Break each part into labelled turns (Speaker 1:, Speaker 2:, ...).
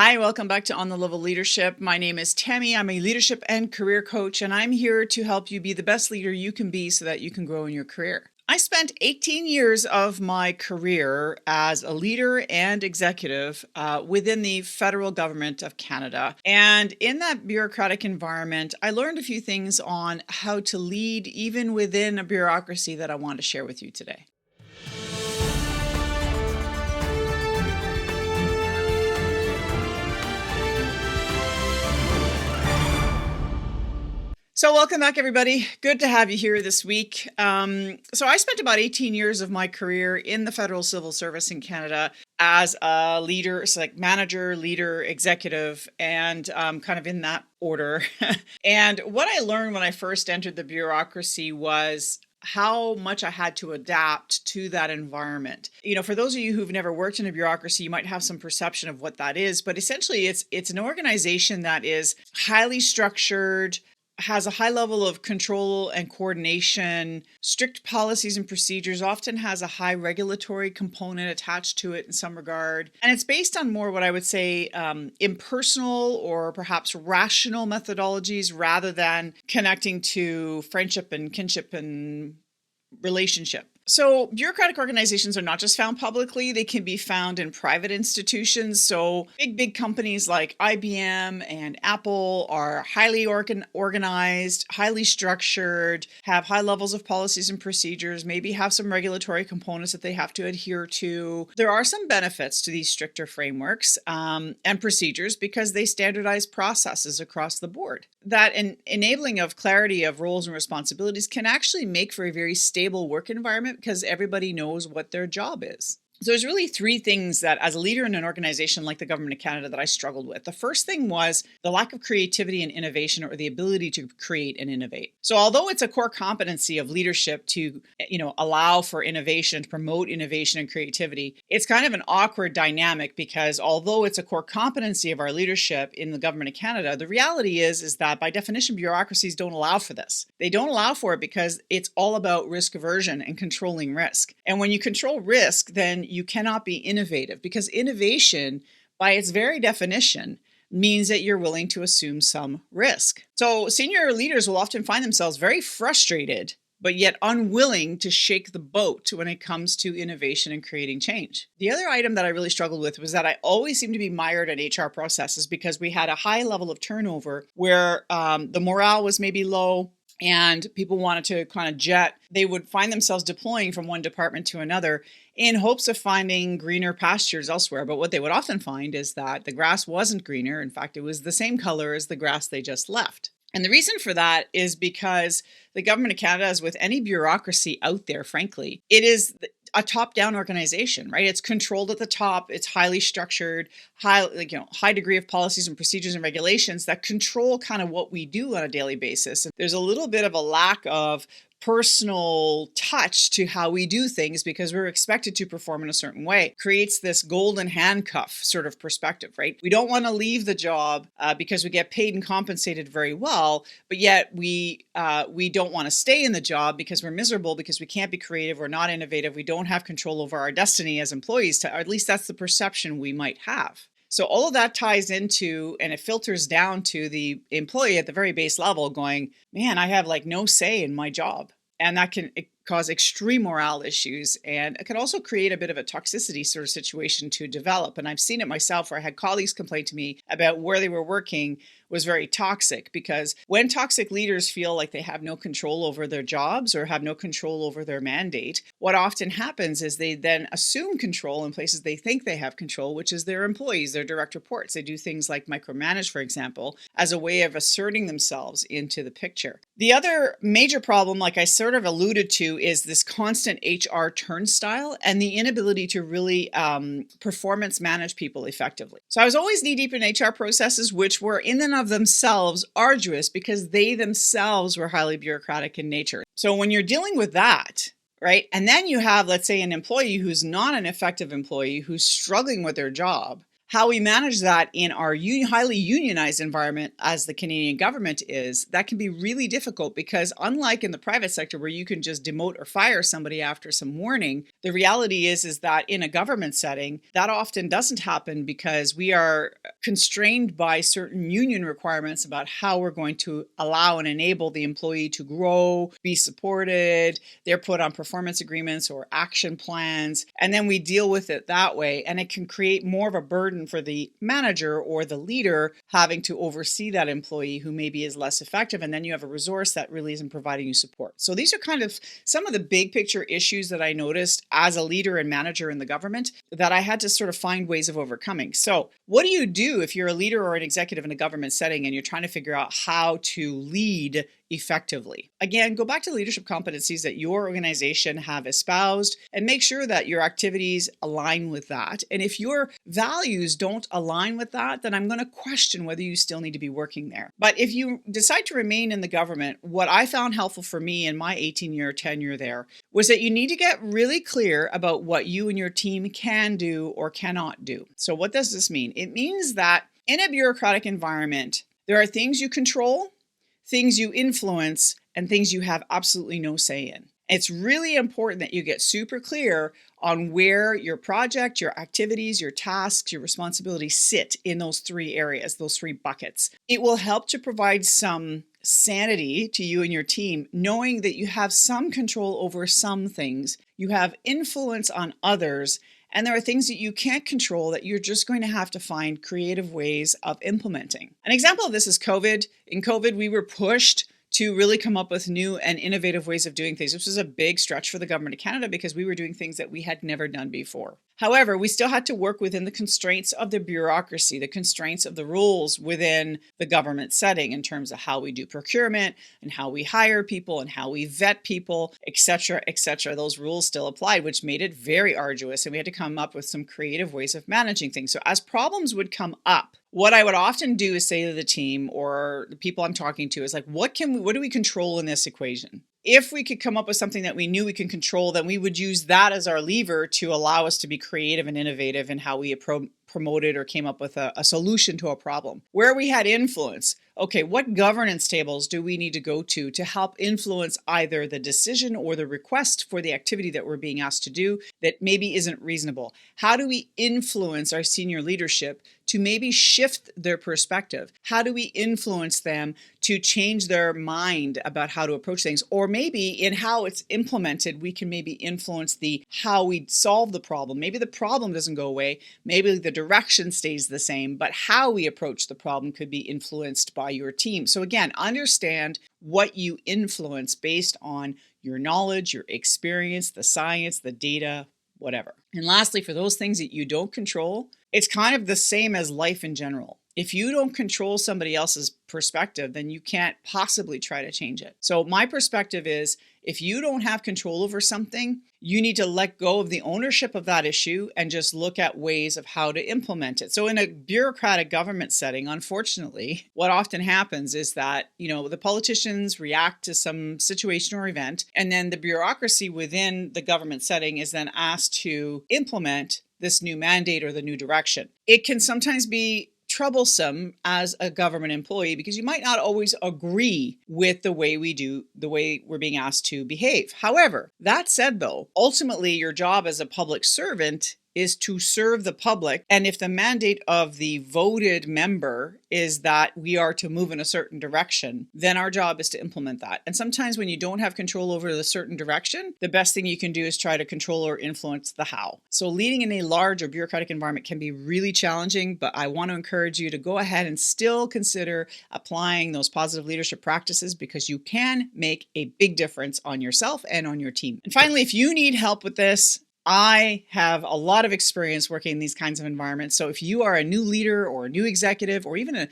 Speaker 1: Hi, welcome back to On the Level Leadership. My name is Tammy. I'm a leadership and career coach, and I'm here to help you be the best leader you can be so that you can grow in your career. I spent 18 years of my career as a leader and executive within the federal government of Canada. And in that bureaucratic environment, I learned a few things on how to lead even within a bureaucracy that I want to share with you today. So welcome back, everybody. Good to have you here this week. So I spent about 18 years of my career in the federal civil service in Canada as a leader, so like manager, leader, executive, and kind of in that order. And what I learned when I first entered the bureaucracy was how much I had to adapt to that environment. You know, for those of you who've never worked in a bureaucracy, you might have some perception of what that is, but essentially it's an organization that is highly structured, has a high level of control and coordination, strict policies and procedures, often has a high regulatory component attached to it in some regard. And it's based on more what I would say impersonal or perhaps rational methodologies rather than connecting to friendship and kinship and relationship. So bureaucratic organizations are not just found publicly, they can be found in private institutions. So big companies like IBM and Apple are highly organized, highly structured, have high levels of policies and procedures, maybe have some regulatory components that they have to adhere to. There are some benefits to these stricter frameworks and procedures because they standardize processes across the board. That enabling of clarity of roles and responsibilities can actually make for a very stable work environment because everybody knows what their job is. So there's really three things that as a leader in an organization like the Government of Canada that I struggled with. The first thing was the lack of creativity and innovation or the ability to create and innovate. So although it's a core competency of leadership to, allow for innovation, to promote innovation and creativity, it's kind of an awkward dynamic because although it's a core competency of our leadership in the Government of Canada, the reality is that by definition, bureaucracies don't allow for this. They don't allow for it because it's all about risk aversion and controlling risk. And when you control risk, then you cannot be innovative because innovation, by its very definition, means that you're willing to assume some risk. So senior leaders will often find themselves very frustrated, but yet unwilling to shake the boat when it comes to innovation and creating change. The other item that I really struggled with was that I always seemed to be mired in HR processes because we had a high level of turnover where the morale was maybe low, and people wanted to kind of jet. They would find themselves deploying from one department to another in hopes of finding greener pastures elsewhere. But what they would often find is that the grass wasn't greener. In fact, it was the same color as the grass they just left. And the reason for that is because the Government of Canada, as with any bureaucracy out there, frankly, it is a top-down organization, right? It's controlled at the top. It's highly structured, high degree of policies and procedures and regulations that control kind of what we do on a daily basis. And there's a little bit of a lack of personal touch to how we do things because we're expected to perform in a certain way. Creates this golden handcuff sort of perspective, right? We don't want to leave the job because we get paid and compensated very well, but yet we don't want to stay in the job because we're miserable, because we can't be creative, we're not innovative, we don't have control over our destiny as employees, or at least that's the perception we might have. So all of that ties into, and it filters down to the employee at the very base level going, man, I have no say in my job. And that can cause extreme morale issues. And it can also create a bit of a toxicity sort of situation to develop. And I've seen it myself where I had colleagues complain to me about where they were working was very toxic, because when toxic leaders feel like they have no control over their jobs or have no control over their mandate, what often happens is they then assume control in places they think they have control, which is their employees, their direct reports. They do things like micromanage, for example, as a way of asserting themselves into the picture. The other major problem, like I sort of alluded to, is this constant HR turnstile and the inability to really performance manage people effectively. So I was always knee-deep in HR processes, which were in and of themselves arduous because they themselves were highly bureaucratic in nature. So when you're dealing with that, right, and then you have, let's say, an employee who's not an effective employee, who's struggling with their job, How we manage that in our highly unionized environment, as the Canadian government is, that can be really difficult because, unlike in the private sector where you can just demote or fire somebody after some warning, the reality is that in a government setting, that often doesn't happen because we are constrained by certain union requirements about how we're going to allow and enable the employee to grow, be supported. They're put on performance agreements or action plans, and then we deal with it that way. And it can create more of a burden for the manager or the leader having to oversee that employee who maybe is less effective. And then you have a resource that really isn't providing you support. So these are kind of some of the big picture issues that I noticed as a leader and manager in the government that I had to sort of find ways of overcoming. So what do you do if you're a leader or an executive in a government setting and you're trying to figure out how to lead effectively? Again, go back to leadership competencies that your organization have espoused and make sure that your activities align with that. And if your values don't align with that, then I'm going to question whether you still need to be working there. But if you decide to remain in the government, what I found helpful for me in my 18-year tenure there was that you need to get really clear about what you and your team can do or cannot do. So what does this mean? It means that in a bureaucratic environment, there are things you control, things you influence, and things you have absolutely no say in. It's really important that you get super clear on where your project, your activities, your tasks, your responsibilities sit in those three areas, those three buckets. It will help to provide some sanity to you and your team, knowing that you have some control over some things, you have influence on others, and there are things that you can't control that you're just going to have to find creative ways of implementing. An example of this is COVID. In COVID, we were pushed to really come up with new and innovative ways of doing things. This was a big stretch for the government of Canada because we were doing things that we had never done before. However, we still had to work within the constraints of the bureaucracy, the constraints of the rules within the government setting in terms of how we do procurement and how we hire people and how we vet people, etc., etc. Those rules still applied, which made it very arduous, and we had to come up with some creative ways of managing things. So as problems would come up, what I would often do is say to the team or the people I'm talking to is like, what do we control in this equation? If we could come up with something that we knew we can control, then we would use that as our lever to allow us to be creative and innovative in how we promoted or came up with a solution to a problem. Where we had influence, okay, what governance tables do we need to go to help influence either the decision or the request for the activity that we're being asked to do that maybe isn't reasonable? How do we influence our senior leadership to maybe shift their perspective? How do we influence them to change their mind about how to approach things? Or maybe in how it's implemented, we can maybe influence how we solve the problem. Maybe the problem doesn't go away. Maybe the direction stays the same, but how we approach the problem could be influenced by your team. So again, understand what you influence based on your knowledge, your experience, the science, the data, whatever. And lastly, for those things that you don't control, it's kind of the same as life in general. If you don't control somebody else's perspective, then you can't possibly try to change it. So my perspective is, if you don't have control over something, you need to let go of the ownership of that issue and just look at ways of how to implement it. So in a bureaucratic government setting, unfortunately, what often happens is that, the politicians react to some situation or event, and then the bureaucracy within the government setting is then asked to implement this new mandate or the new direction. It can sometimes be troublesome as a government employee because you might not always agree with the way we're being asked to behave. However, that said though, ultimately your job as a public servant is to serve the public. And if the mandate of the voted member is that we are to move in a certain direction, then our job is to implement that. And sometimes when you don't have control over the certain direction, the best thing you can do is try to control or influence the how. So leading in a large or bureaucratic environment can be really challenging, but I want to encourage you to go ahead and still consider applying those positive leadership practices because you can make a big difference on yourself and on your team. And finally, if you need help with this, I have a lot of experience working in these kinds of environments. So if you are a new leader or a new executive or even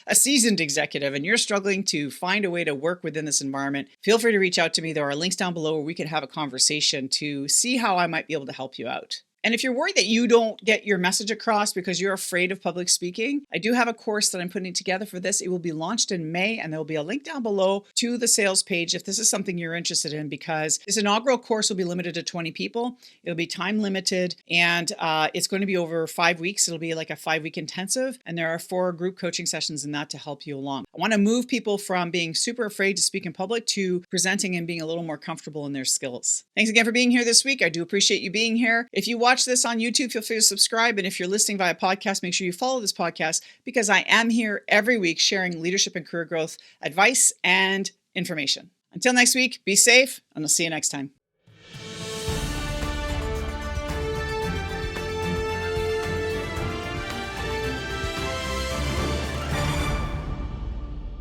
Speaker 1: a seasoned executive and you're struggling to find a way to work within this environment, feel free to reach out to me. There are links down below where we can have a conversation to see how I might be able to help you out. And if you're worried that you don't get your message across because you're afraid of public speaking, I do have a course that I'm putting together for this. It will be launched in May, and there will be a link down below to the sales page if this is something you're interested in, because this inaugural course will be limited to 20 people. It'll be time limited, and it's going to be over 5 weeks. It'll be like a 5-week intensive, and there are 4 group coaching sessions in that to help you along. I want to move people from being super afraid to speak in public to presenting and being a little more comfortable in their skills. Thanks again for being here this week. I do appreciate you being here. If you watch this on YouTube, feel free to subscribe. And if you're listening via podcast, make sure you follow this podcast, because I am here every week sharing leadership and career growth advice and information. Until next week, be safe, and I'll see you next time.